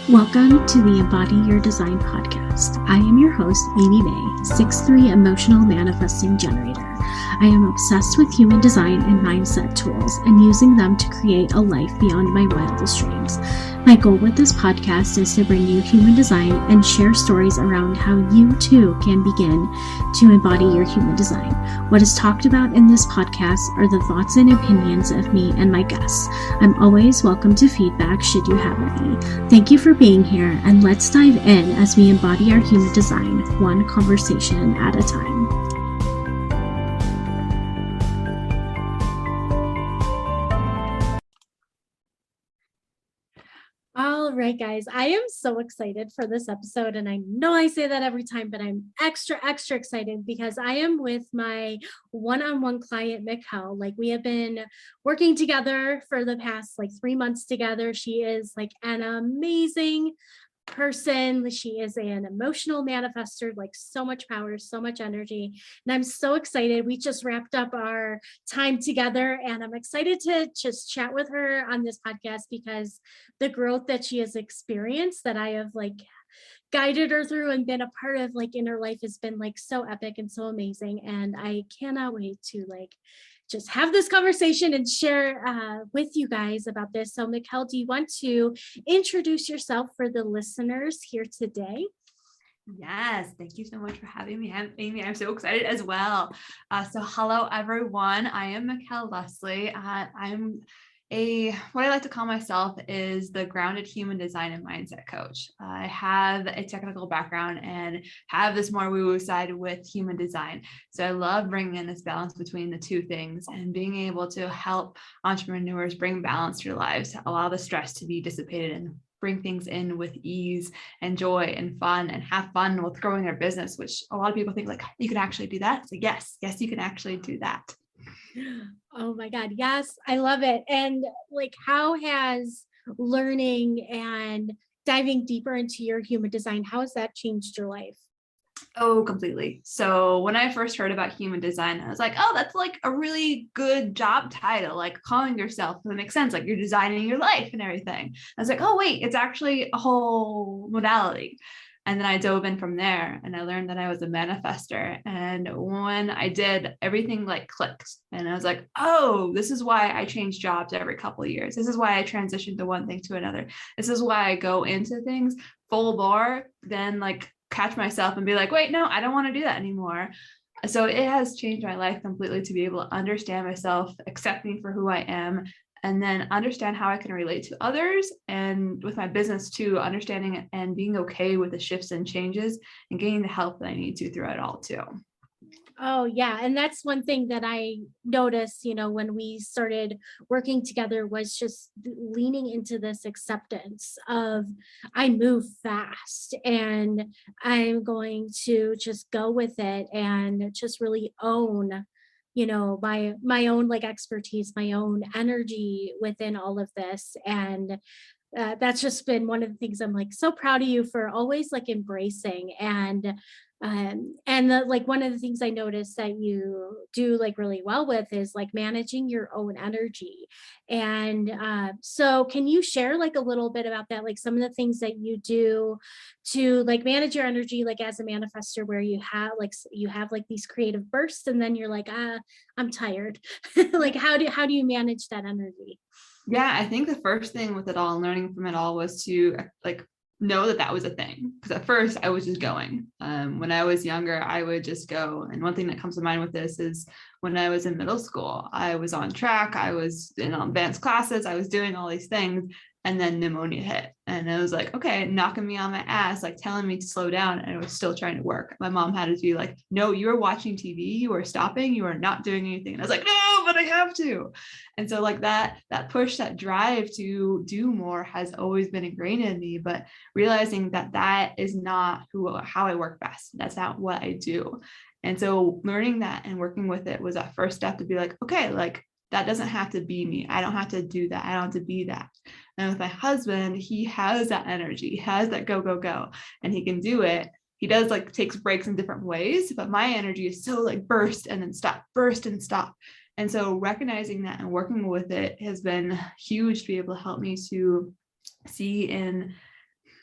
Welcome to the Embody Your Design podcast. I am your host, Amy May, 6'3" emotional manifesting generator. I am obsessed with human design and mindset tools and using them to create a life beyond my wildest dreams. My goal with this podcast is to bring you human design and share stories around how you too can begin to embody your human design. What is talked about in this podcast are the thoughts and opinions of me and my guests. I'm always welcome to feedback should you have any. Thank you for being here, and let's dive in as we embody our human design, one conversation at a time. All right, guys, I am so excited for this episode, and I know I say that every time, but I'm extra excited because I am with my one-on-one client, Mikkel. Like, we have been working together for the past 3 months together. She is an amazing person. She is an emotional manifestor, so much power, so much energy. And I'm so excited. We just wrapped up our time together, and I'm excited to just chat with her on this podcast because the growth that she has experienced, that I have guided her through and been a part of in her life, has been so epic and so amazing. And I cannot wait to just have this conversation and share with you guys about this. So Mikkel, do you want to introduce yourself for the listeners here today? Yes, thank you so much for having me, Amy. I'm so excited as well. So hello, everyone. I am Mikkel Leslie. What I like to call myself is the grounded human design and mindset coach. I have a technical background and have this more woo-woo side with human design. So I love bringing in this balance between the two things and being able to help entrepreneurs bring balance to their lives, allow the stress to be dissipated and bring things in with ease and joy and fun, and have fun with growing their business, which a lot of people think you can actually do that. So yes, you can actually do that. Oh my God. Yes, I love it. And how has learning and diving deeper into your human design, how has that changed your life? Oh, completely. So when I first heard about human design, I was like, oh, that's a really good job title, calling yourself. That makes sense. You're designing your life and everything. I was like, oh, wait, it's actually a whole modality. And then I dove in from there and I learned that I was a manifestor. And when I did, everything clicked. And I was like, oh, this is why I change jobs every couple of years. This is why I transition to one thing to another. This is why I go into things full bore, then catch myself and be like, wait, no, I don't want to do that anymore. So it has changed my life completely to be able to understand myself, accept me for who I am, and then understand how I can relate to others, and with my business too, understanding and being okay with the shifts and changes and getting the help that I need to through it all too. Oh yeah. And that's one thing that I noticed, when we started working together, was just leaning into this acceptance of, I move fast and I'm going to just go with it and just really own my own expertise, my own energy within all of this. And that's just been one of the things I'm so proud of you for always embracing. And one of the things I noticed that you do really well with is managing your own energy. And so can you share a little bit about that, some of the things that you do to manage your energy, as a manifestor, where you have these creative bursts and then you're I'm tired. How do you manage that energy? Yeah, I think the first thing with it all, learning from it all, was to know that was a thing. Because at first I was just going. When I was younger, I would just go. And one thing that comes to mind with this is when I was in middle school, I was on track. I was in advanced classes. I was doing all these things. And then pneumonia hit. And it was okay, knocking me on my ass, telling me to slow down. And I was still trying to work. My mom had to be no, you are watching TV. You are stopping. You are not doing anything. And I was no, but I have to. And so that push, that drive to do more has always been ingrained in me. But realizing that is not how I work best. That's not what I do. And so learning that and working with it was that first step to be okay, that doesn't have to be me. I don't have to do that. I don't have to be that. And with my husband, he has that energy. He has that go, and he can do it. He does takes breaks in different ways, but my energy is so burst and then stop, burst and stop. And so recognizing that and working with it has been huge to be able to help me to see in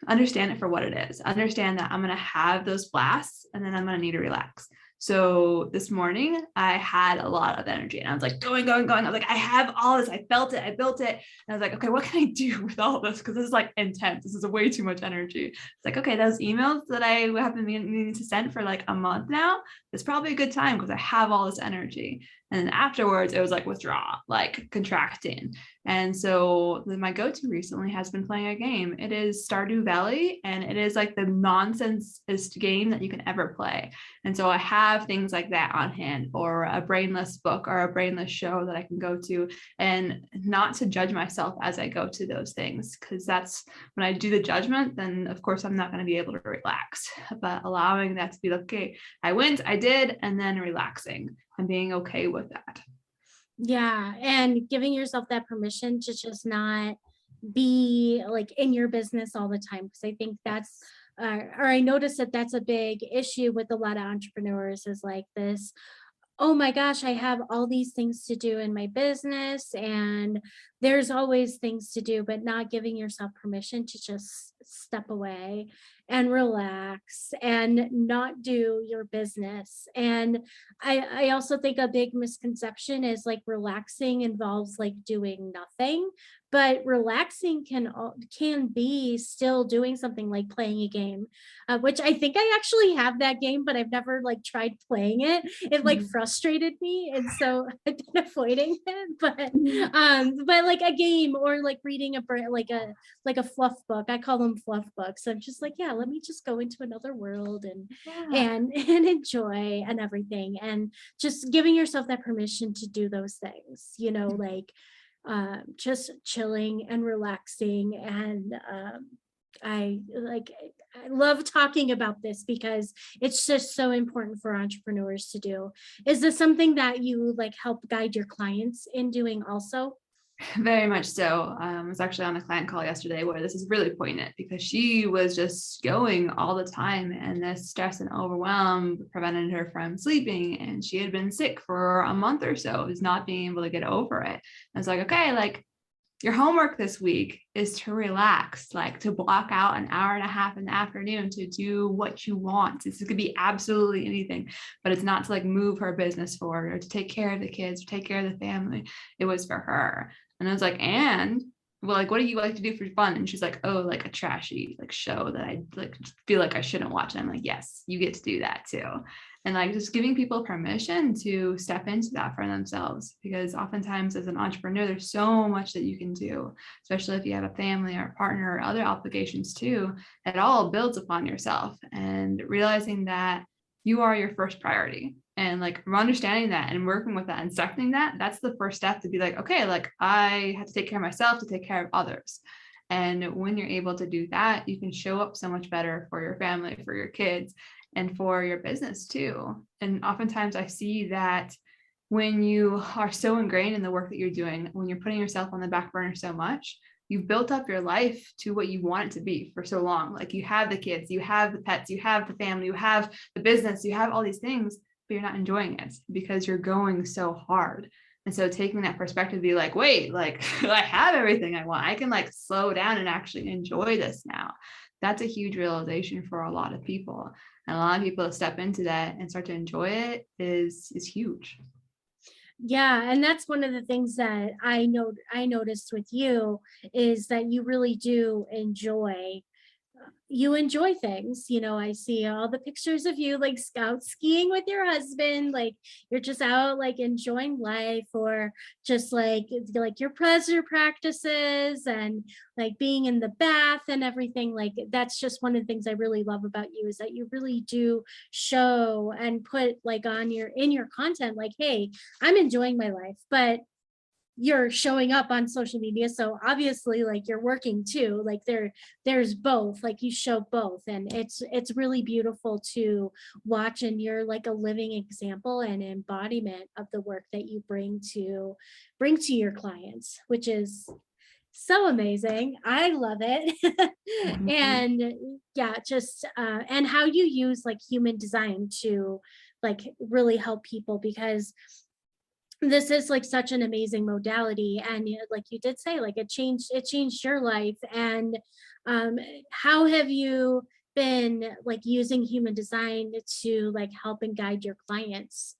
understand it for what it is. Understand that I'm going to have those blasts and then I'm going to need to relax. So this morning I had a lot of energy and I was like going. I was like, I have all this. I felt it. I built it. And I was like, okay, what can I do with all this? Because this is like intense. This is way too much energy. It's like, okay, those emails that I have been meaning to send for like a month now, it's probably a good time because I have all this energy. And then afterwards, it was like withdraw, like contracting. And so my go-to recently has been playing a game. It is Stardew Valley, and it is like the nonsensest game that you can ever play. And so I have things like that on hand, or a brainless book or a brainless show that I can go to, and not to judge myself as I go to those things. Because that's when I do the judgment, then of course I'm not going to be able to relax. But allowing that to be like, okay, I went, I did, and then relaxing and being okay with that. Yeah. And giving yourself that permission to just not be like in your business all the time. Because I think that's, or I noticed that that's a big issue with a lot of entrepreneurs is like this, oh my gosh, I have all these things to do in my business and there's always things to do, but not giving yourself permission to just step away and relax and not do your business. And I also think a big misconception is like relaxing involves like doing nothing, but relaxing can be still doing something like playing a game, which I think I actually have that game, but I've never like tried playing it. It like frustrated me, and so I've been avoiding it. But like a game or like reading like a fluff book. I call them fluff books. I'm just like, yeah, let me just go into another world and and enjoy and everything, and just giving yourself that permission to do those things. Like just chilling and relaxing. And I love talking about this because it's just so important for entrepreneurs to do. Is this something that you like help guide your clients in doing also? Very much so. I was actually on a client call yesterday where this is really poignant because she was just going all the time, and this stress and overwhelm prevented her from sleeping. And she had been sick for a month or so, was not being able to get over it. I was like, okay, like your homework this week is to relax, like to block out an hour and a half in the afternoon to do what you want. This could be absolutely anything, but it's not to like move her business forward or to take care of the kids or take care of the family. It was for her. And I was like, and well, like, what do you like to do for fun? And she's like, oh, like a trashy like show that I like feel like I shouldn't watch. And I'm like, yes, you get to do that too. And like just giving people permission to step into that for themselves, because oftentimes as an entrepreneur, there's so much that you can do, especially if you have a family or a partner or other obligations too. It all builds upon yourself, and realizing that you are your first priority, and like understanding that and working with that and accepting that, that's the first step to be like, okay, like I have to take care of myself to take care of others. And when you're able to do that, you can show up so much better for your family, for your kids, and for your business too. And oftentimes I see that when you are so ingrained in the work that you're doing, when you're putting yourself on the back burner so much, you've built up your life to what you want it to be for so long. Like you have the kids, you have the pets, you have the family, you have the business, you have all these things, but you're not enjoying it because you're going so hard. And so taking that perspective to be like, wait, like I have everything I want. I can like slow down and actually enjoy this now. That's a huge realization for a lot of people. And a lot of people that step into that and start to enjoy it is huge. Yeah, and that's one of the things that I noticed with you is that you really do enjoy things. I see all the pictures of you like scout skiing with your husband, like you're just out like enjoying life, or just like your pleasure practices and like being in the bath and everything. Like that's just one of the things I really love about you, is that you really do show and put like in your content like, hey, I'm enjoying my life, but you're showing up on social media, so obviously like you're working too. Like there's both, like you show both, and it's really beautiful to watch, and you're like a living example and embodiment of the work that you bring to your clients, which is so amazing. I love it. Mhm. And yeah, just and how you use like human design to like really help people, because this is like such an amazing modality. And like you did say, like it changed your life. And How have you been like using human design to like help and guide your clients?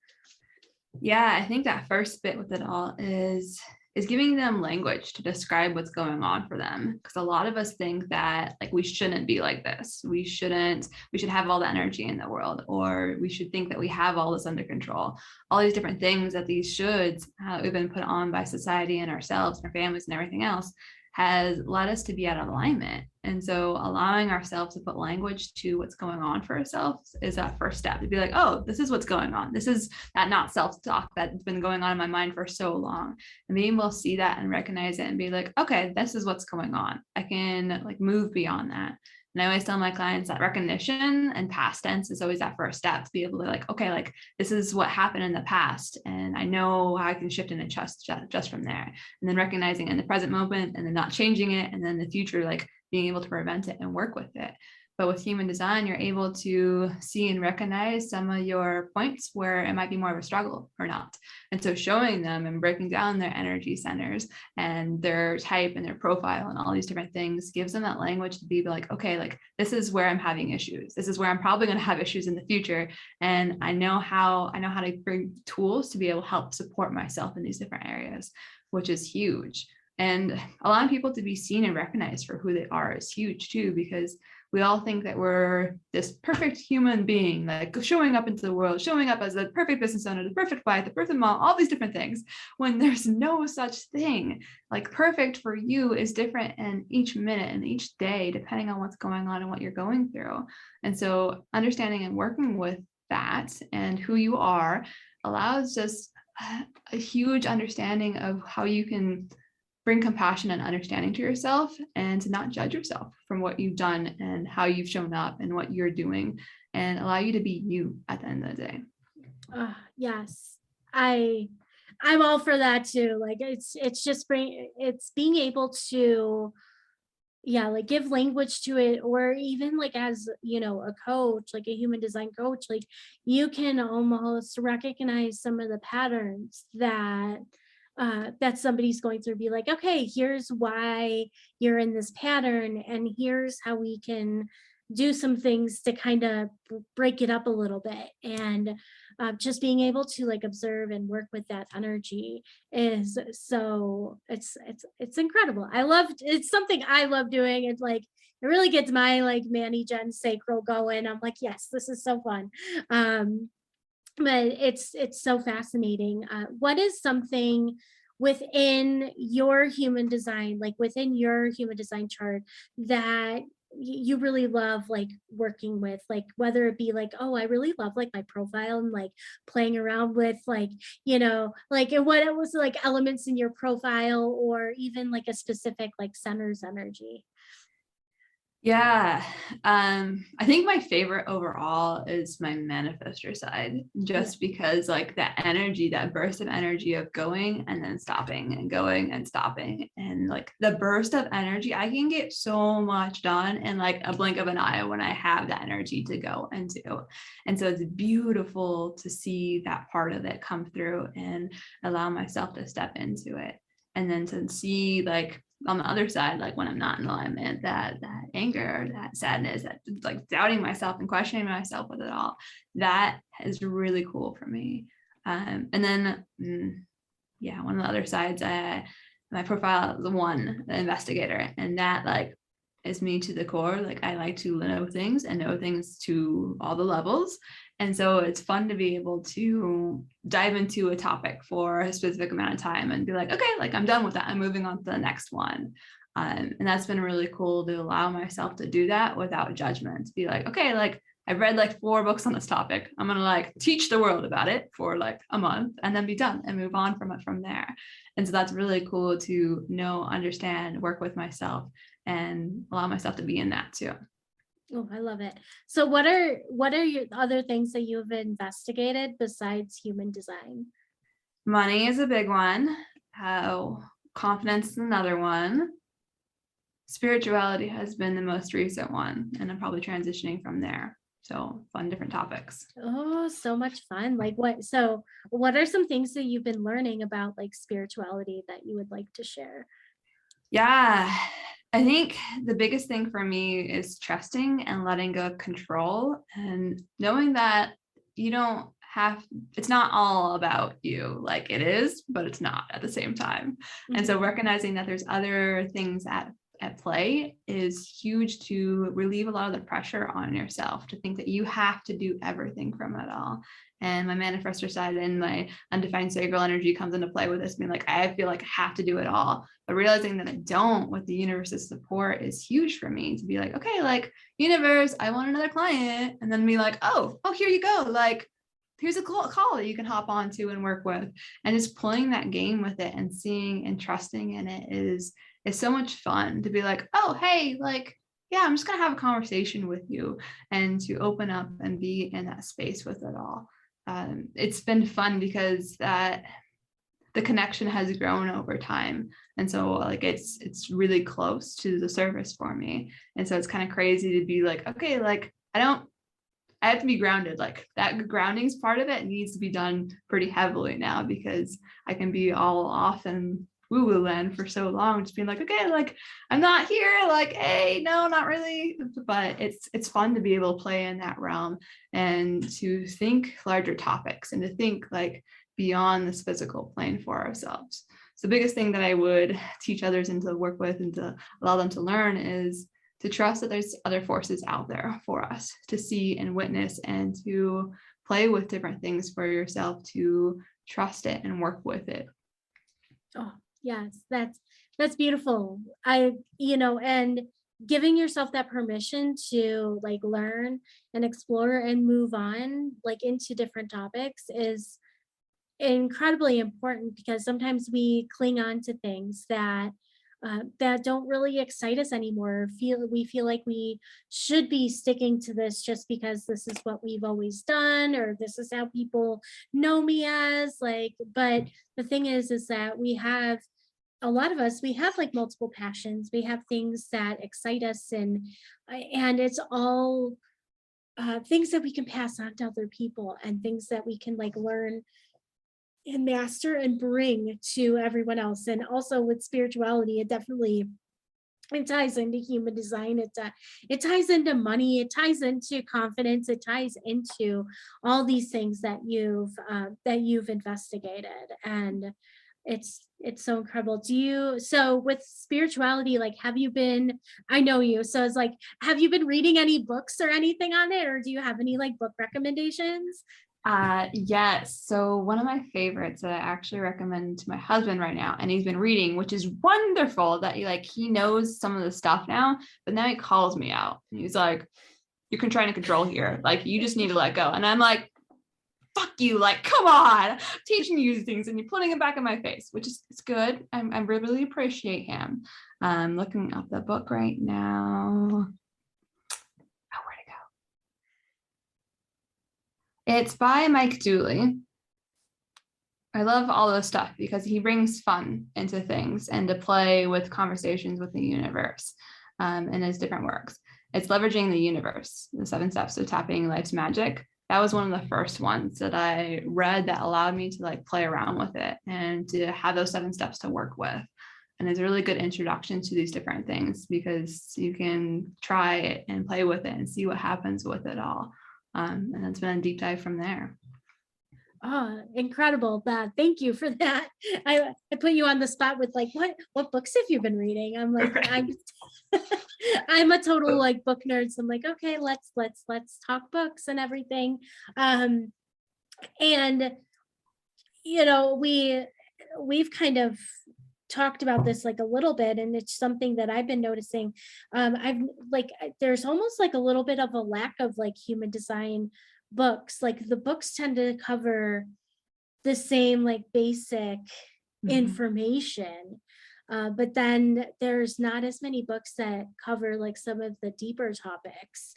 Yeah, I think that first bit with it all is giving them language to describe what's going on for them. Because a lot of us think that like we shouldn't be like this. We should have all the energy in the world, or we should think that we have all this under control. All these different things that these shoulds we've been put on by society and ourselves and our families and everything else has led us to be out of alignment. And so allowing ourselves to put language to what's going on for ourselves is that first step to be like, oh, this is what's going on. This is that not self-talk that's been going on in my mind for so long. And being able to see that and recognize it and be like, okay, this is what's going on. I can like move beyond that. And I always tell my clients that recognition and past tense is always that first step to be able to like, okay, like this is what happened in the past. And I know how I can shift and adjust just from there. And then recognizing in the present moment and then not changing it. And then the future, like being able to prevent it and work with it. But with human design, you're able to see and recognize some of your points where it might be more of a struggle or not. And so showing them and breaking down their energy centers and their type and their profile and all these different things gives them that language to be like, okay, like this is where I'm having issues. This is where I'm probably going to have issues in the future. And I know how to bring tools to be able to help support myself in these different areas, which is huge. And allowing people to be seen and recognized for who they are is huge too, because we all think that we're this perfect human being, like showing up into the world, showing up as the perfect business owner, the perfect wife, the perfect mom, all these different things, when there's no such thing. Like perfect for you is different in each minute and each day, depending on what's going on and what you're going through. And so understanding and working with that and who you are allows just a huge understanding of how you can bring compassion and understanding to yourself and to not judge yourself from what you've done and how you've shown up and what you're doing, and allow you to be you at the end of the day. Yes, I'm all for that too. Like it's just it's being able to, yeah, like give language to it, or even like as a coach, like a human design coach, like you can almost recognize some of the patterns that somebody's going through, be like, okay, here's why you're in this pattern, and here's how we can do some things to kind of break it up a little bit. And just being able to like observe and work with that energy is so it's incredible. It's something I love doing. It's like it really gets my like Manny Gen sacral going. I'm like, yes, this is so fun. But it's so fascinating. What is something within your human design, like within your human design chart, that you really love like working with, like whether it be like, oh, I really love like my profile and like playing around with like like and what it was like elements in your profile, or even like a specific like center's energy. Yeah. I think my favorite overall is my manifestor side, just because like that energy, that burst of energy of going and then stopping and going and stopping. And like the burst of energy, I can get so much done in like a blink of an eye when I have that energy to go and do. And so it's beautiful to see that part of it come through and allow myself to step into it. And then to see like on the other side, like when I'm not in alignment, that anger, that sadness, that like doubting myself and questioning myself with it all, that is really cool for me. And then, one of the other sides, my profile is the investigator, and that like is me to the core. Like I like to know things and know things to all the levels. And so it's fun to be able to dive into a topic for a specific amount of time and be like, okay, like I'm done with that. I'm moving on to the next one. And that's been really cool to allow myself to do that without judgment. To be like, okay, like I've read like 4 books on this topic. I'm going to like teach the world about it for like a month and then be done and move on from it from there. And so that's really cool to know, understand, work with myself and allow myself to be in that too. Oh, I love it. So what are your other things that you've investigated besides human design? Money is a big one. Confidence is another one. Spirituality has been the most recent one, and I'm probably transitioning from there. So fun, different topics. Oh, so much fun. Like what are some things that you've been learning about like spirituality that you would like to share? Yeah. I think the biggest thing for me is trusting and letting go of control and knowing that you don't have, it's not all about you. Like it is, but it's not at the same time. And so Mhm. recognizing that there's other things at play is huge to relieve a lot of the pressure on yourself to think that you have to do everything from it all. And my manifestor side and my undefined sacral energy comes into play with this, being like, I feel like I have to do it all. But realizing that I don't with the universe's support is huge for me to be like, okay, like universe, I want another client. And then be like, oh, here you go. Like, here's a call that you can hop onto and work with. And just playing that game with it and seeing and trusting in it is so much fun to be like, oh, hey, like, yeah, I'm just going to have a conversation with you and to open up and be in that space with it all. It's been fun because that the connection has grown over time. And so like it's really close to the surface for me. And so it's kind of crazy to be like, okay, like I have to be grounded. Like that grounding's part of it needs to be done pretty heavily now because I can be all off and woo-woo land for so long, just being like, okay, like I'm not here, like, hey, no, not really. But it's fun to be able to play in that realm and to think larger topics and to think like beyond this physical plane for ourselves. So the biggest thing that I would teach others and to work with and to allow them to learn is to trust that there's other forces out there for us to see and witness and to play with different things for yourself, to trust it and work with it. Oh, yes, that's beautiful. And giving yourself that permission to like learn and explore and move on like into different topics is incredibly important because sometimes we cling on to things that don't really excite us anymore. We feel like we should be sticking to this just because this is what we've always done or this is how people know me as like. But the thing is that we have a lot of us we have like multiple passions. We have things that excite us and it's all things that we can pass on to other people and things that we can like learn and master and bring to everyone else. And also with spirituality, it ties into human design. It ties into money. It ties into confidence. It ties into all these things that you've investigated, and it's so incredible. So with spirituality, like, have you been? I know you, so it's like, have you been reading any books or anything on it, or do you have any like book recommendations? Yes. So one of my favorites that I actually recommend to my husband right now, and he's been reading, which is wonderful that he knows some of the stuff now, but now he calls me out and he's like, you're trying to control here. Like you just need to let go. And I'm like, fuck you, like, come on, I'm teaching you these things and you're putting it back in my face, which is it's good. I really appreciate him. I'm looking up the book right now. It's by Mike Dooley. I love all this stuff because he brings fun into things and to play with conversations with the universe in his different works. It's leveraging the universe, the 7 steps of tapping life's magic. That was one of the first ones that I read that allowed me to like play around with it and to have those 7 steps to work with. And it's a really good introduction to these different things because you can try it and play with it and see what happens with it all. And it's been a deep dive from there. Oh, incredible. Thank you for that. I put you on the spot with like, what books have you been reading? I'm like, I'm a total like book nerd. So I'm like, okay, let's talk books and everything. And we've kind of talked about this like a little bit, and it's something that I've been noticing. I've like there's almost like a little bit of a lack of like human design books. Like the books tend to cover the same like basic information, but then there's not as many books that cover like some of the deeper topics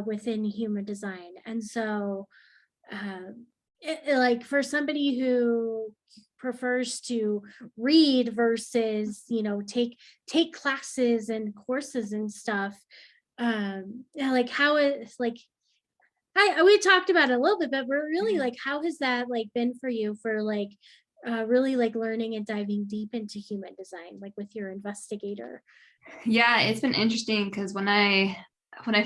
within human design. And so like for somebody who prefers to read versus take classes and courses and stuff, like how it's like we talked about it a little bit, but we're really like, how has that like been for you for like really like learning and diving deep into human design, like with your investigator? Yeah, it's been interesting because when I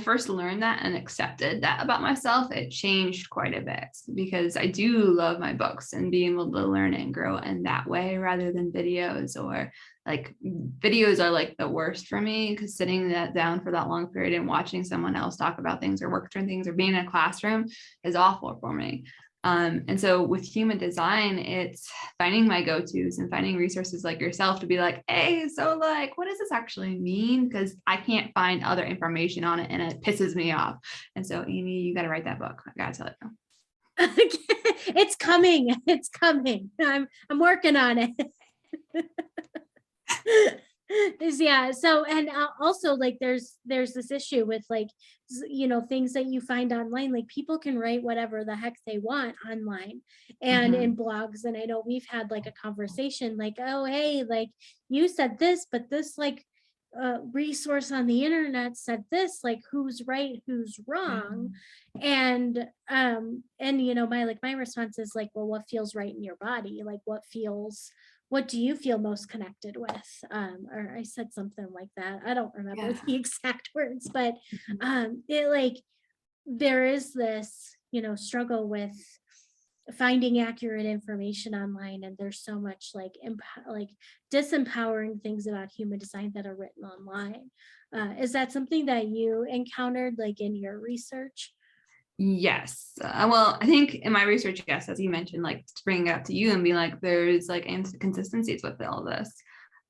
first learned that and accepted that about myself, it changed quite a bit because I do love my books and being able to learn and grow in that way rather than videos. Or like videos are like the worst for me because sitting that down for that long period and watching someone else talk about things or work through things or being in a classroom is awful for me. And so with human design, it's finding my go-tos and finding resources like yourself to be like, hey, so like, what does this actually mean? Because I can't find other information on it and it pisses me off. And so, Amy, you got to write that book. I got to tell you. It's coming. It's coming. I'm working on it. Yeah, so and also like there's this issue with like things that you find online, like people can write whatever the heck they want online and in Mhm. blogs. And I know we've had like a conversation like, oh hey, like you said this, but this like resource on the internet said this, like who's right, who's Yeah. wrong? And my response is like, well, what feels right in your body? Like what do you feel most connected with? Or I said something like that. I don't remember Yeah. the exact words, but Mhm. it like there is this, struggle with finding accurate information online, and there's so much like like disempowering things about human design that are written online. Is that something that you encountered like in your research? Yes. Well, I think in my research, yes, as you mentioned, like to bring it up to you and be like, there's like inconsistencies with all this.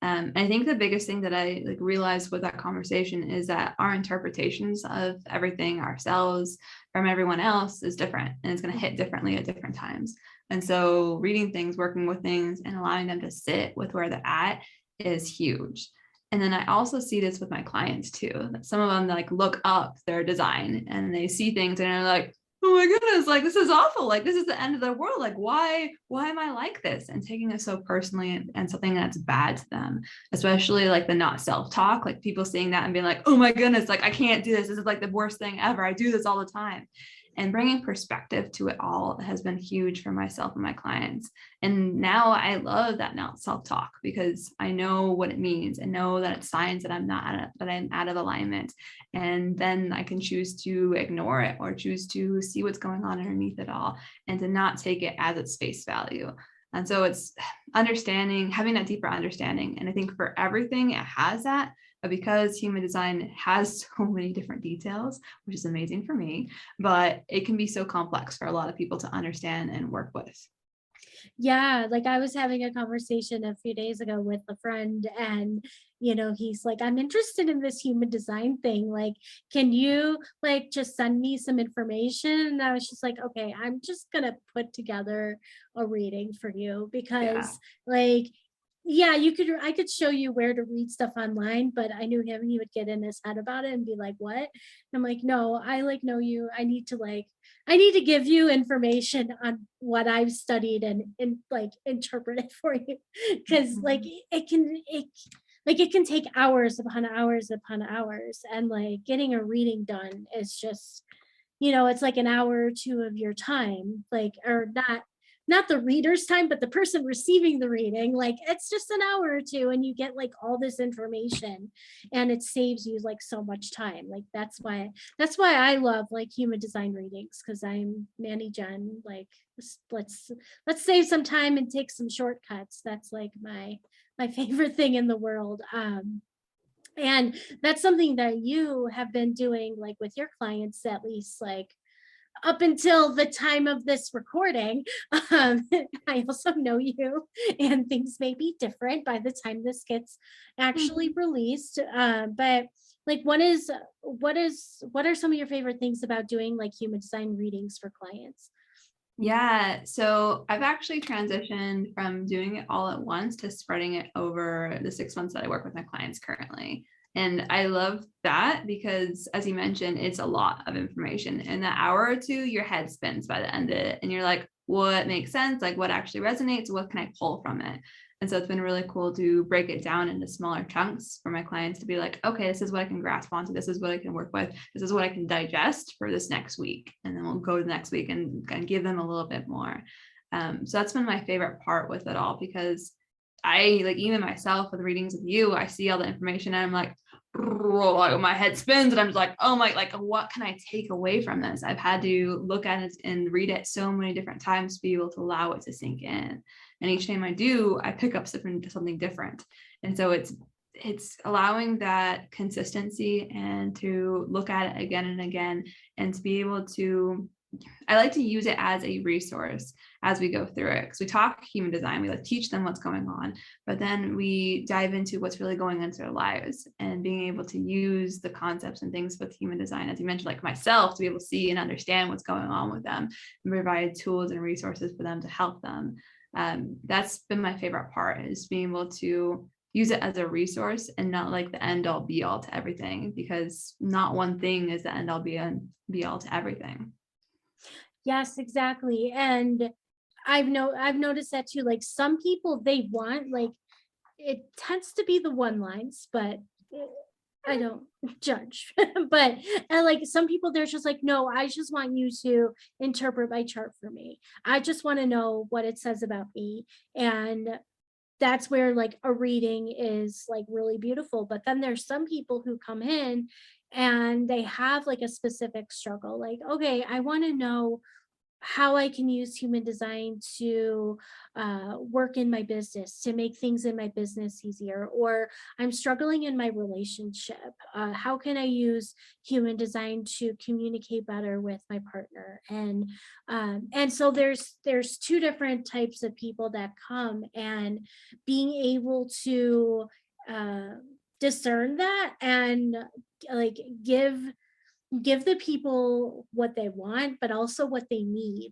And I think the biggest thing that I like realized with that conversation is that our interpretations of everything ourselves from everyone else is different and it's going to hit differently at different times. And so reading things, working with things and allowing them to sit with where they're at is huge. And then I also see this with my clients too. That some of them like look up their design and they see things and are like, oh my goodness, like this is awful. Like this is the end of the world. Like why am I like this? And taking it so personally and something that's bad to them, especially like the not self-talk, like people seeing that and being like, oh my goodness, like I can't do this. This is like the worst thing ever. I do this all the time. And bringing perspective to it all has been huge for myself and my clients. And now I love that not self-talk because I know what it means and know that it's signs that that I'm out of alignment. And then I can choose to ignore it or choose to see what's going on underneath it all and to not take it as its face value. And so it's understanding, having that deeper understanding. And I think for everything, it has that. But because human design has so many different details, which is amazing for me, but it can be so complex for a lot of people to understand and work with. Yeah, like I was having a conversation a few days ago with a friend, and he's like, I'm interested in this human design thing. Like, can you like just send me some information? And I was just like, okay, I'm just gonna put together a reading for you Yeah. because like yeah, I could show you where to read stuff online, but I knew him, he would get in his head about it and be like, what? And I'm like, no, I like know you. I need to give you information on what I've studied and like interpret it for you. Cause like Mhm. it can take hours upon hours upon hours. And like getting a reading done is just, it's like an hour or two of your time, like, or not the reader's time, but the person receiving the reading, like it's just an hour or two and you get like all this information and it saves you like so much time. Like that's why I love like human design readings, because I'm Nanny Jen. Like let's save some time and take some shortcuts. That's like my favorite thing in the world. And that's something that you have been doing like with your clients, at least like up until the time of this recording. um, I also know you, and things may be different by the time this gets actually Mhm. released. But like, what are some of your favorite things about doing like human design readings for clients? Yeah, so I've actually transitioned from doing it all at once to spreading it over the 6 months that I work with my clients currently. And I love that because, as you mentioned, it's a lot of information. In that hour or two, your head spins by the end of it. And you're like, what makes sense? Like, what actually resonates? What can I pull from it? And so it's been really cool to break it down into smaller chunks for my clients to be like, okay, this is what I can grasp onto. This is what I can work with. This is what I can digest for this next week. And then we'll go to the next week and give them a little bit more. So that's been my favorite part with it all, because I, like, even myself with readings with you, I see all the information and I'm like, my head spins and I'm just like, oh my, like, what can I take away from this? I've had to look at it and read it so many different times to be able to allow it to sink in. And each time I do, I pick up something different. And so it's allowing that consistency and to look at it again and again, and to be able to, I like to use it as a resource as we go through it, because we talk human design, we like teach them what's going on, but then we dive into what's really going into their lives and being able to use the concepts and things with human design, as you mentioned, like myself, to be able to see and understand what's going on with them and provide tools and resources for them to help them. That's been my favorite part, is being able to use it as a resource and not like the end all be all to everything, because not one thing is the end all be all to everything. Yes, exactly. And I've noticed that too. Like some people, they want, like, it tends to be the one lines, but eh, I don't judge. But like some people, they're just like, no, I just want you to interpret my chart for me. I just want to know what it says about me. And that's where like a reading is like really beautiful. But then there's some people who come in and they have like a specific struggle. Like, okay, I want to know how I can use human design to work in my business, to make things in my business easier, or I'm struggling in my relationship. How can I use human design to communicate better with my partner? And so there's two different types of people that come, and being able to uh, discern that and like give the people what they want, but also what they need.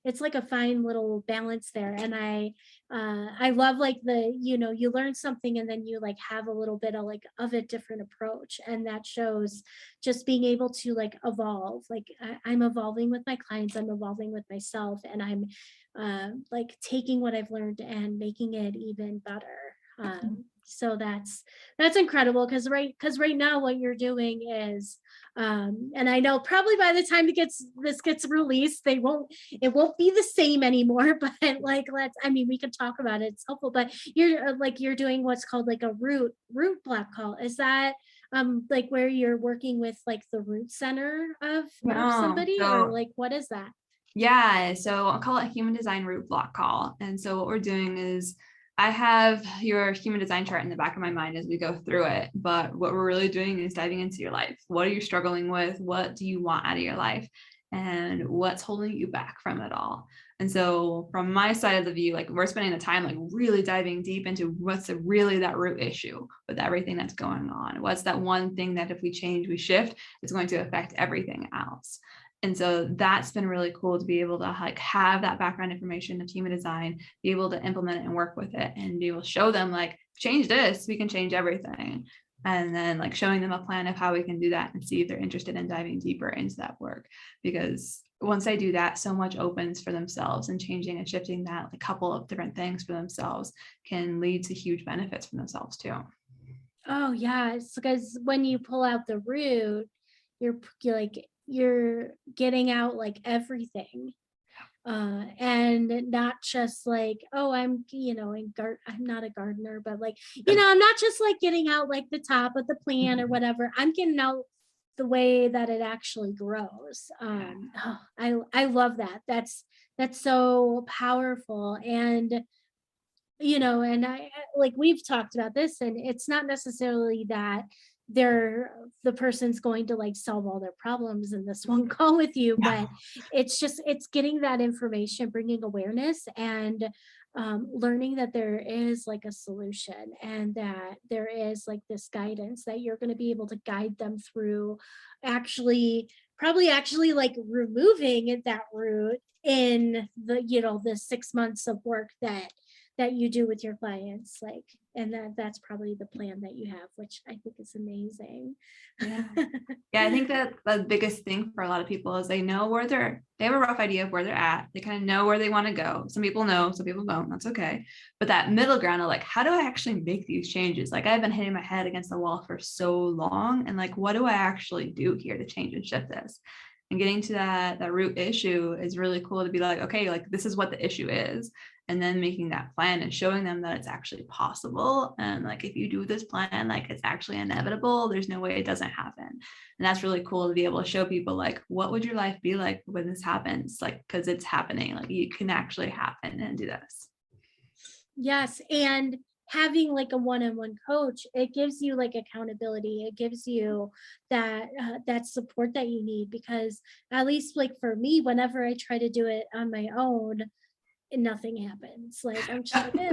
It's like a fine little balance there. And I love like the, you learn something and then you like have a little bit of like of a different approach. And that shows just being able to like evolve. Like I'm evolving with my clients, I'm evolving with myself, and I'm like taking what I've learned and making it even better. So that's incredible, because right now what you're doing is and I know probably by the time this gets released, it won't be the same anymore. But like, we could talk about it, it's helpful. But you're doing what's called like a root block call. Is that like where you're working with like the root center of No, somebody, or so like what is that? yeah, so I'll call it a human design root block call. And so what we're doing is, I have your human design chart in the back of my mind as we go through it. But what we're really doing is diving into your life. What are you struggling with? What do you want out of your life? And what's holding you back from it all? And so from my side of the view, like, we're spending the time like really diving deep into what's really that root issue with everything that's going on. What's that one thing that if we change, we shift, it's going to affect everything else. And so that's been really cool to be able to like have that background information of human design, be able to implement it and work with it, and be able to show them like, change this, we can change everything. And then like showing them a plan of how we can do that and see if they're interested in diving deeper into that work. Because once they do that, so much opens for themselves, and changing and shifting that a couple of different things for themselves can lead to huge benefits for themselves too. Oh yeah, it's because when you pull out the root, you're like you're getting out like everything, and not just like, oh, I'm not a gardener, but like, I'm not just like getting out like the top of the plant or whatever. I'm getting out the way that it actually grows. I love that. That's so powerful. And like we've talked about this, and it's not necessarily that the person's going to like solve all their problems in this one call with you, but it's getting that information, bringing awareness, and learning that there is like a solution, and that there is like this guidance that you're going to be able to guide them through, probably actually like removing that root in the 6 months of work that you do with your clients, like, and that's probably the plan that you have, which I think is amazing. Yeah. Yeah, I think that the biggest thing for a lot of people is they know they have a rough idea of where they're at. They kind of know where they want to go. Some people know, some people don't. That's okay. But that middle ground of like, how do I actually make these changes? Like, I've been hitting my head against the wall for so long. And like, what do I actually do here to change and shift this? and getting to that root issue is really cool, to be like, okay, like this is what the issue is, and then making that plan and showing them that it's actually possible. And like, if you do this plan, like it's actually inevitable. There's no way it doesn't happen. And that's really cool to be able to show people, like, what would your life be like when this happens? Like, because it's happening, like it can actually happen and do this. Yes. And having like a one-on-one coach, it gives you like accountability. It gives you that support that you need, because at least like for me, whenever I try to do it on my own, and nothing happens. Like I'm just like,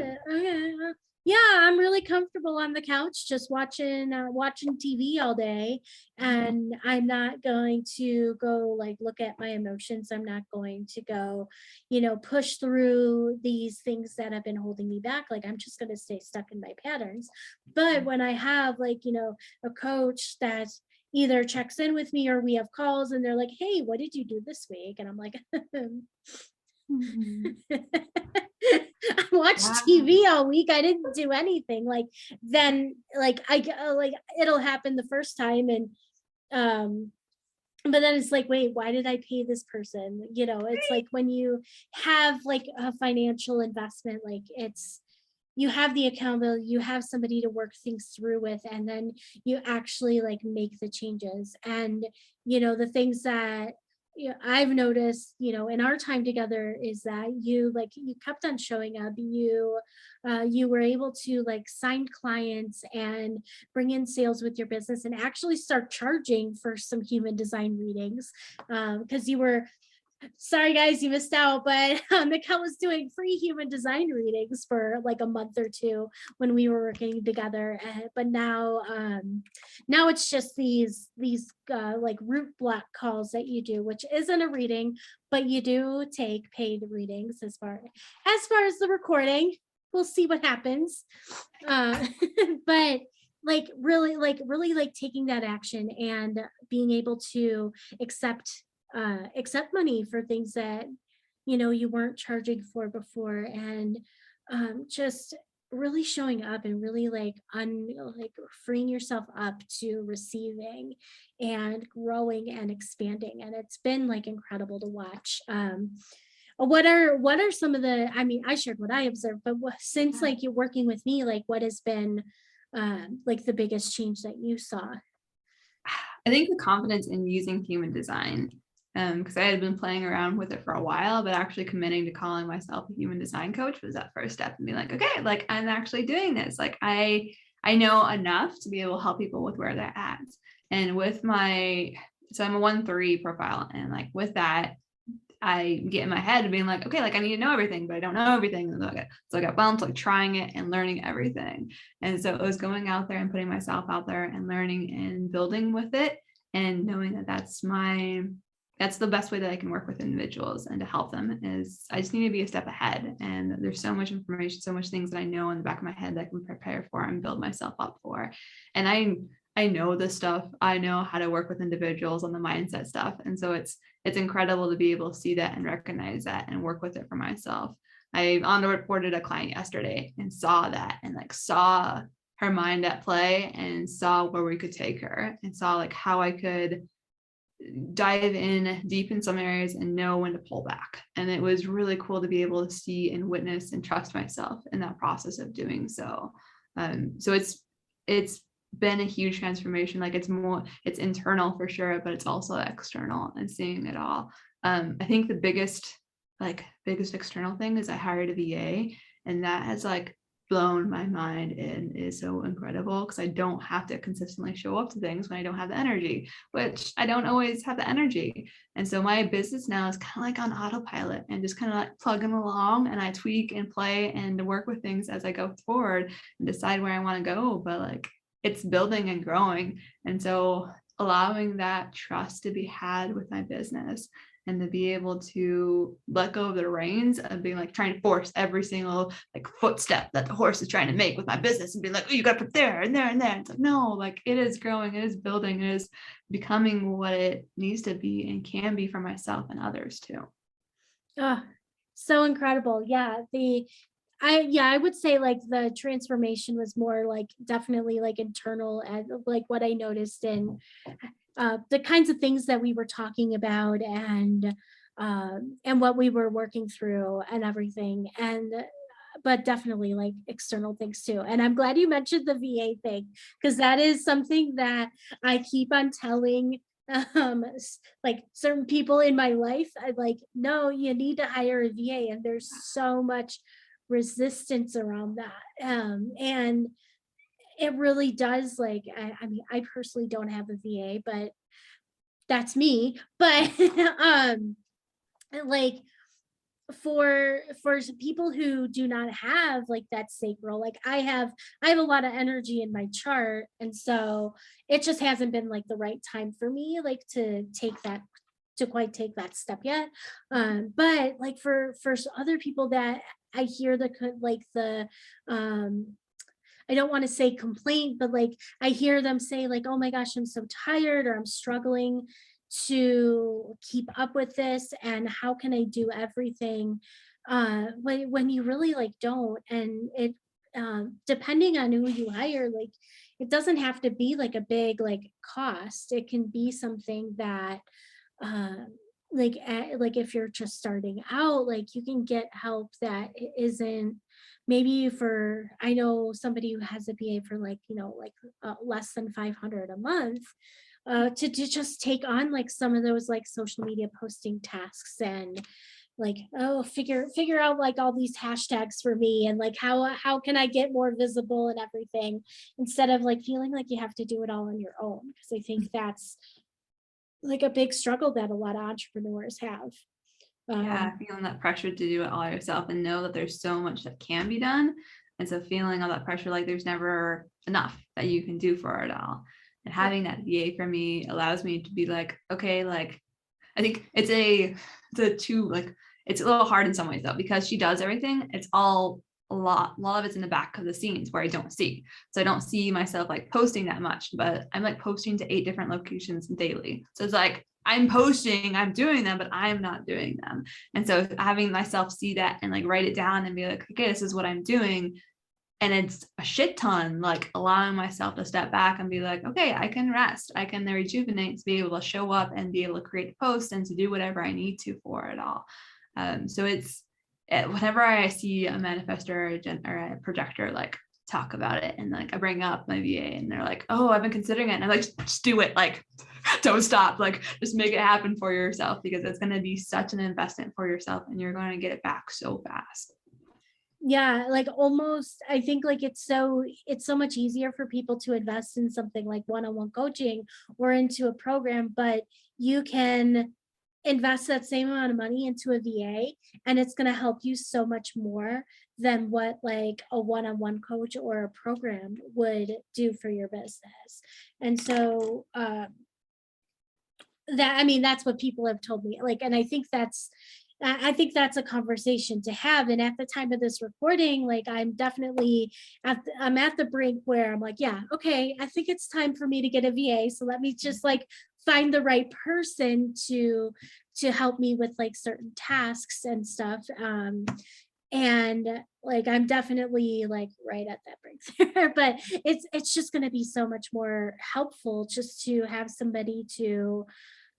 yeah, I'm really comfortable on the couch just watching TV all day, and I'm not going to go like look at my emotions. I'm not going to go, push through these things that have been holding me back. Like I'm just going to stay stuck in my patterns. But when I have like, a coach that either checks in with me, or we have calls and they're like, hey, what did you do this week? And I'm like, I watched TV all week. I didn't do anything. Like then, like like it'll happen the first time, and but then it's like, wait, why did I pay this person? It's like when you have like a financial investment, like you have the accountability, you have somebody to work things through with, and then you actually like make the changes. And the things that I've noticed, in our time together, is that you kept on showing up. You were able to like sign clients and bring in sales with your business, and actually start charging for some human design readings, because you were, sorry guys, you missed out, but Mikkel was doing free human design readings for like a month or two when we were working together. But now it's just these like root block calls that you do, which isn't a reading, but you do take paid readings as far as the recording. We'll see what happens. But really like taking that action and being able to accept money for things that you weren't charging for before, and just really showing up and really like freeing yourself up to receiving and growing and expanding. And it's been like incredible to watch. What are some of the, I mean, I shared what I observed, but since like you're working with me, like what has been like the biggest change that you saw? I think the confidence in using human design, because I had been playing around with it for a while, but actually committing to calling myself a human design coach was that first step, and being like, okay, like I'm actually doing this. Like I know enough to be able to help people with where they're at. And with so I'm a 1-3 profile, and like with that, I get in my head being like, okay, like I need to know everything, but I don't know everything. And so I got bumped, like trying it and learning everything. And so it was going out there and putting myself out there and learning and building with it, and knowing that that's the best way that I can work with individuals and to help them. Is I just need to be a step ahead. And there's so much information, so much things that I know in the back of my head that I can prepare for and build myself up for. And I know this stuff. I know how to work with individuals on the mindset stuff. And so it's incredible to be able to see that and recognize that and work with it for myself. I onboarded a client yesterday and saw that, and like saw her mind at play, and saw where we could take her, and saw like how I could dive in deep in some areas and know when to pull back. And it was really cool to be able to see and witness and trust myself in that process of doing so. So it's been a huge transformation. Like it's internal for sure, but it's also external, and seeing it all. I think the biggest external thing is I hired a VA, and that has like blown my mind and is so incredible, because I don't have to consistently show up to things when I don't have the energy, which I don't always have the energy. And so my business now is kind of like on autopilot, and just kind of like plugging along, and I tweak and play and work with things as I go forward and decide where I want to go. But like it's building and growing. And so allowing that trust to be had with my business, and to be able to let go of the reins of being like trying to force every single like footstep that the horse is trying to make with my business, and be like, oh, you got to put there and there and there. It's like, no, like it is growing, it is building, it is becoming what it needs to be and can be for myself and others too. Oh, so incredible. Yeah. I would say like the transformation was more like definitely like internal, and like what I noticed in the kinds of things that we were talking about, and what we were working through and everything. And but definitely like external things too. And I'm glad you mentioned the VA thing, because that is something that I keep on telling like certain people in my life. I like, no, you need to hire a VA, and there's so much resistance around that. And it really does, like, I mean, I personally don't have a VA, but that's me. But like for people who do not have like that sacral, like I have a lot of energy in my chart, and so it just hasn't been like the right time for me like to quite take that step yet. But like for other people that I hear like the I don't want to say complaint, but like I hear them say like, oh my gosh, I'm so tired, or I'm struggling to keep up with this, and how can I do everything? When you really like don't, and it depending on who you hire, like it doesn't have to be like a big like cost. It can be something that uh like if you're just starting out, like you can get help that isn't maybe for, I know somebody who has a BA for like, like less than 500 a month, to just take on like some of those like social media posting tasks, and like, oh, figure out like all these hashtags for me, and like how can I get more visible and everything, instead of like feeling like you have to do it all on your own, because I think that's like a big struggle that a lot of entrepreneurs have. Yeah, um, feeling that pressure to do it all yourself and know that there's so much that can be done. And so feeling all that pressure, like there's never enough that you can do for it all. And yeah. having that VA for me allows me to be like, okay, like I think it's a two, like it's a little hard in some ways though, because she does everything. It's all a lot of it's in the back of the scenes where I don't see. So I don't see myself like posting that much, but I'm like posting to 8 different locations daily. So it's like I'm posting, I'm doing them, but I'm not doing them. And so having myself see that and like write it down and be like, okay, this is what I'm doing. And it's a shit ton, like allowing myself to step back and be like, okay, I can rest, I can rejuvenate, to be able to show up and be able to create the post and to do whatever I need to for it all. So it's whenever I see a manifestor or a projector like talk about it, and like I bring up my VA and they're like, oh, I've been considering it, and I'm like, just do it, like don't stop, like just make it happen for yourself, because it's going to be such an investment for yourself and you're going to get it back so fast. Yeah, like almost, I think like it's so much easier for people to invest in something like one-on-one coaching or into a program, but you can invest that same amount of money into a VA, and it's going to help you so much more than what like a one-on-one coach or a program would do for your business. And so that, I mean, that's what people have told me, like, and I think that's a conversation to have. And at the time of this recording, like I'm definitely I'm at the brink where I'm like, yeah, okay, I think it's time for me to get a VA. So let me just like find the right person to help me with like certain tasks and stuff. And like I'm definitely like right at that brink there, but it's just going to be so much more helpful just to have somebody to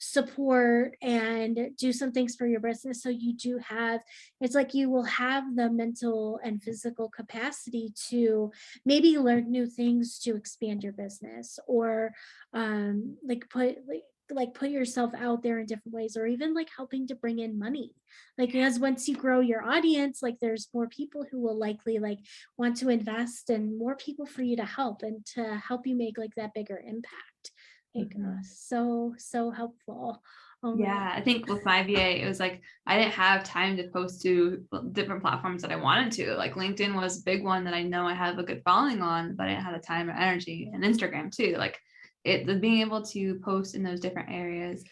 support and do some things for your business, so you do have, it's like you will have the mental and physical capacity to maybe learn new things to expand your business, or like put yourself out there in different ways, or even like helping to bring in money, like because once you grow your audience, like there's more people who will likely like want to invest, and more people for you to help and to help you make like that bigger impact. Like so helpful. Oh my Yeah, I think with my VA, it was like I didn't have time to post to different platforms that I wanted to. Like LinkedIn was a big one that I know I have a good following on, but I didn't have the time or energy, and Instagram too. Like being able to post in those different areas,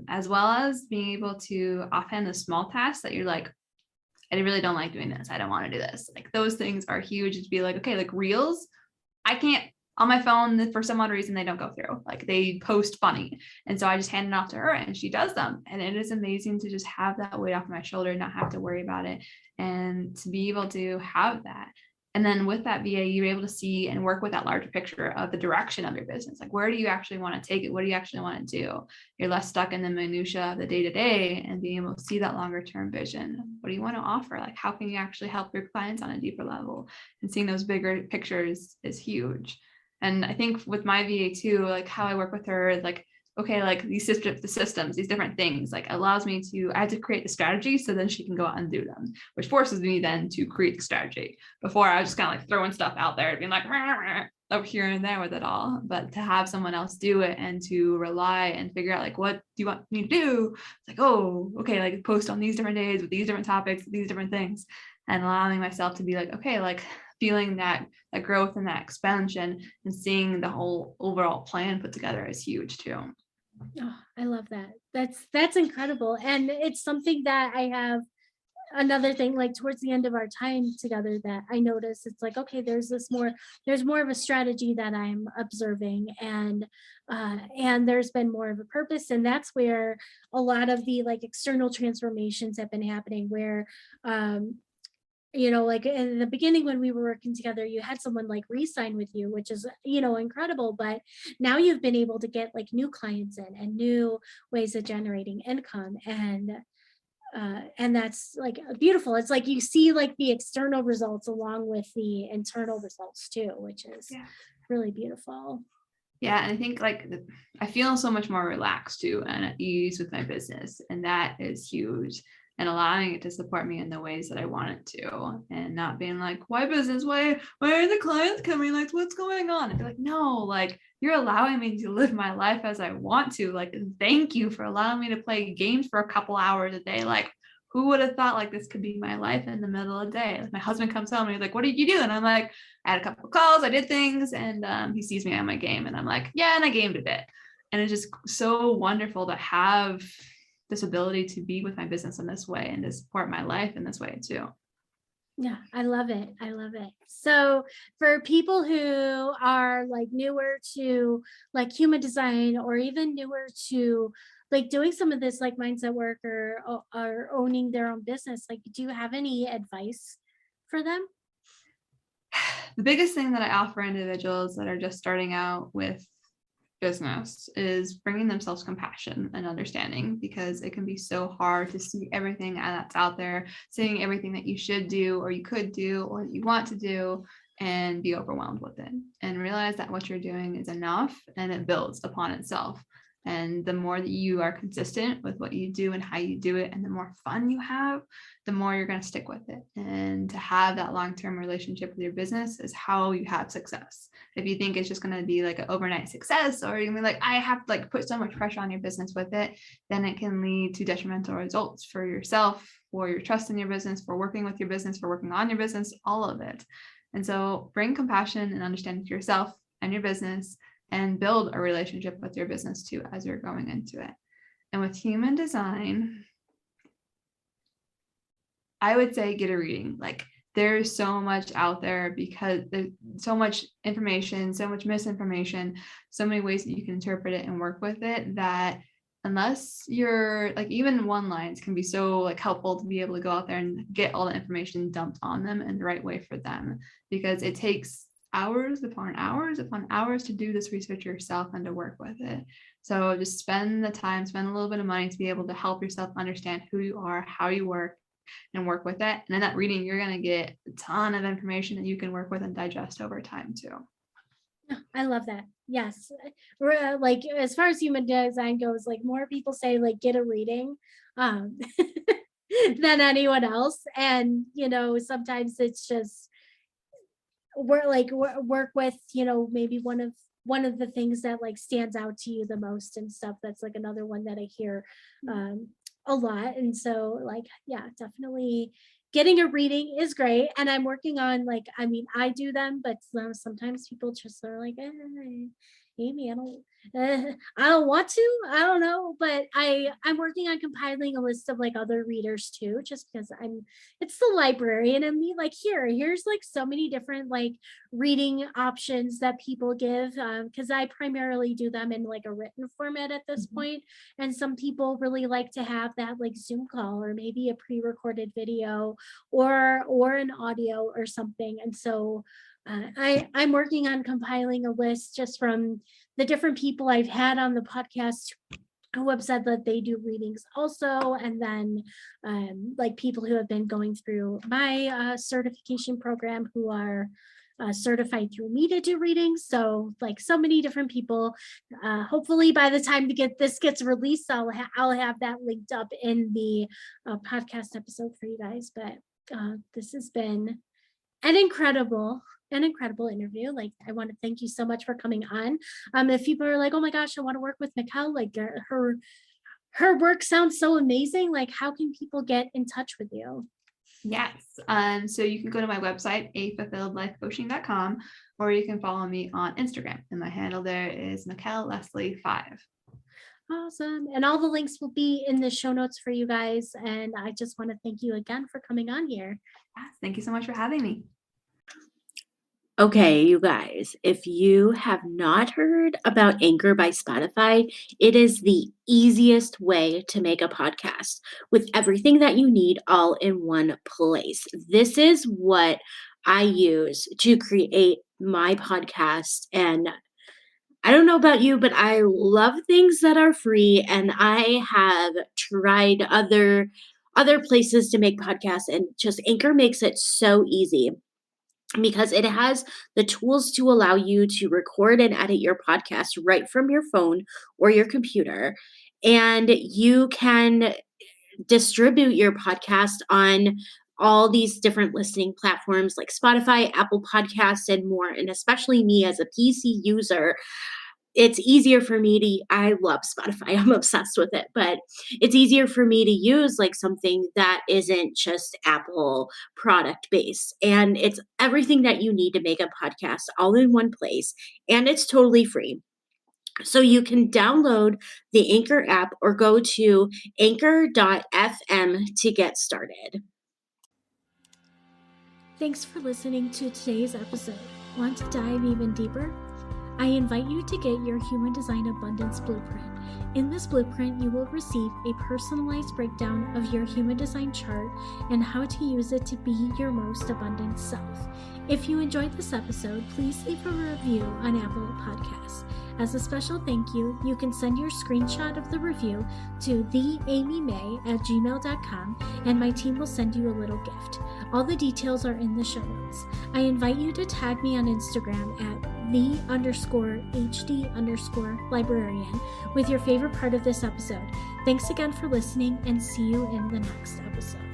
as well as being able to offhand the small tasks that you're like, I really don't like doing this, I don't want to do this. Like those things are huge. To be like, okay, like reels, I can't on my phone, for some odd reason they don't go through, like they post funny, and so I just hand it off to her and she does them, and it is amazing to just have that weight off my shoulder, not have to worry about it, and to be able to have that. And then with that VA, you're able to see and work with that larger picture of the direction of your business. Like, where do you actually want to take it? What do you actually want to do? You're less stuck in the minutia of the day to day and being able to see that longer term vision. What do you want to offer? Like, how can you actually help your clients on a deeper level? And seeing those bigger pictures is huge. And I think with my VA too, like how I work with her, like, okay, like the systems, these different things, like allows me to, I had to create the strategy so then she can go out and do them, which forces me then to create the strategy. Before I was just kind of like throwing stuff out there, being like over here and there with it all. But to have someone else do it and to rely and figure out like, what do you want me to do? It's like, oh, okay, like post on these different days with these different topics, these different things, and allowing myself to be like, okay, like feeling that growth and that expansion and seeing the whole overall plan put together is huge too. Oh, I love that. That's incredible. And it's something that I have, another thing, like towards the end of our time together, that I noticed, it's like, okay, there's more of a strategy that I'm observing, and there's been more of a purpose. And that's where a lot of the like external transformations have been happening, where like in the beginning when we were working together, you had someone like re-sign with you, which is, incredible. But now you've been able to get like new clients in and new ways of generating income. And that's like beautiful. It's like you see like the external results along with the internal results too, which is really beautiful. Yeah, and I think like I feel so much more relaxed too and at ease with my business, and that is huge. And allowing it to support me in the ways that I want it to, and not being like, why business? Why are the clients coming? Like, what's going on? And be like, no, like you're allowing me to live my life as I want to. Like, thank you for allowing me to play games for a couple hours a day. Like, who would have thought like this could be my life in the middle of the day? Like, my husband comes home and he's like, what did you do? And I'm like, I had a couple of calls, I did things, and he sees me on my game, and I'm like, yeah, and I gamed a bit. And it's just so wonderful to have this ability to be with my business in this way and to support my life in this way too. Yeah, I love it. I love it. So for people who are like newer to like human design, or even newer to like doing some of this like mindset work, or owning their own business, like do you have any advice for them? The biggest thing that I offer individuals that are just starting out with business is bringing themselves compassion and understanding, because it can be so hard to see everything that's out there, seeing everything that you should do or you could do or you want to do, and be overwhelmed with it, and realize that what you're doing is enough and it builds upon itself. And the more that you are consistent with what you do and how you do it, and the more fun you have, the more you're going to stick with it. And to have that long-term relationship with your business is how you have success. If you think it's just going to be like an overnight success, or you're gonna be like, I have to like put so much pressure on your business with it, then it can lead to detrimental results for yourself, for your trust in your business, for working with your business, for working on your business, all of it. And so bring compassion and understanding to yourself and your business, and build a relationship with your business too as you're going into it. And with human design, I would say get a reading. Like, there's so much out there, because there's so much information, so much misinformation, so many ways that you can interpret it and work with it, that unless you're like, even one lines can be so like helpful to be able to go out there and get all the information dumped on them in the right way for them, because it takes hours upon hours upon hours to do this research yourself and to work with it. So just spend the time, spend a little bit of money to be able to help yourself understand who you are, how you work, and work with it. And in that reading, you're going to get a ton of information that you can work with and digest over time too. I love that. Yes. Like as far as human design goes, like more people say like get a reading um than anyone else. And sometimes it's just work with maybe one of the things that like stands out to you the most and stuff. That's like another one that I hear a lot. And so like, yeah, definitely getting a reading is great. And I'm working on like, I mean, I do them, but sometimes people just are like, Amy, I don't want to, I don't know, but I'm working on compiling a list of like other readers too, just because it's the librarian and me, like, here's like so many different like reading options that people give, because I primarily do them in like a written format at this point, and some people really like to have that like Zoom call or maybe a pre-recorded video or an audio or something. And so I'm working on compiling a list just from the different people I've had on the podcast who have said that they do readings also, and then like people who have been going through my certification program who are certified through me to do readings. So like so many different people. Hopefully by the time this gets released, I'll have that linked up in the podcast episode for you guys. But this has been an incredible interview. Like, I want to thank you so much for coming on. If people are like, oh my gosh, I want to work with Mikkel, like her work sounds so amazing, like how can people get in touch with you? Yes. So you can go to my website, afulfilledlifecoaching.com, or you can follow me on Instagram, and my handle there is Mikkel Leslie 5. Awesome. And all the links will be in the show notes for you guys. And I just want to thank you again for coming on here. Yes, thank you so much for having me. Okay, you guys, if you have not heard about Anchor by Spotify, it is the easiest way to make a podcast with everything that you need all in one place. This is what I use to create my podcast. And I don't know about you, but I love things that are free, and I have tried other places to make podcasts, and just Anchor makes it so easy, because it has the tools to allow you to record and edit your podcast right from your phone or your computer. And you can distribute your podcast on all these different listening platforms like Spotify, Apple Podcasts, and more. And especially me as a PC user, it's easier for me I love Spotify. I'm obsessed with it, but it's easier for me to use like something that isn't just Apple product based. And it's everything that you need to make a podcast all in one place. And it's totally free. So you can download the Anchor app or go to anchor.fm to get started. Thanks for listening to today's episode. Want to dive even deeper? I invite you to get your Human Design Abundance Blueprint. In this blueprint, you will receive a personalized breakdown of your Human Design chart and how to use it to be your most abundant self. If you enjoyed this episode, please leave a review on Apple Podcasts. As a special thank you, you can send your screenshot of the review to theamymae@gmail.com, and my team will send you a little gift. All the details are in the show notes. I invite you to tag me on Instagram at the_HD_librarian with your favorite part of this episode. Thanks again for listening, and see you in the next episode.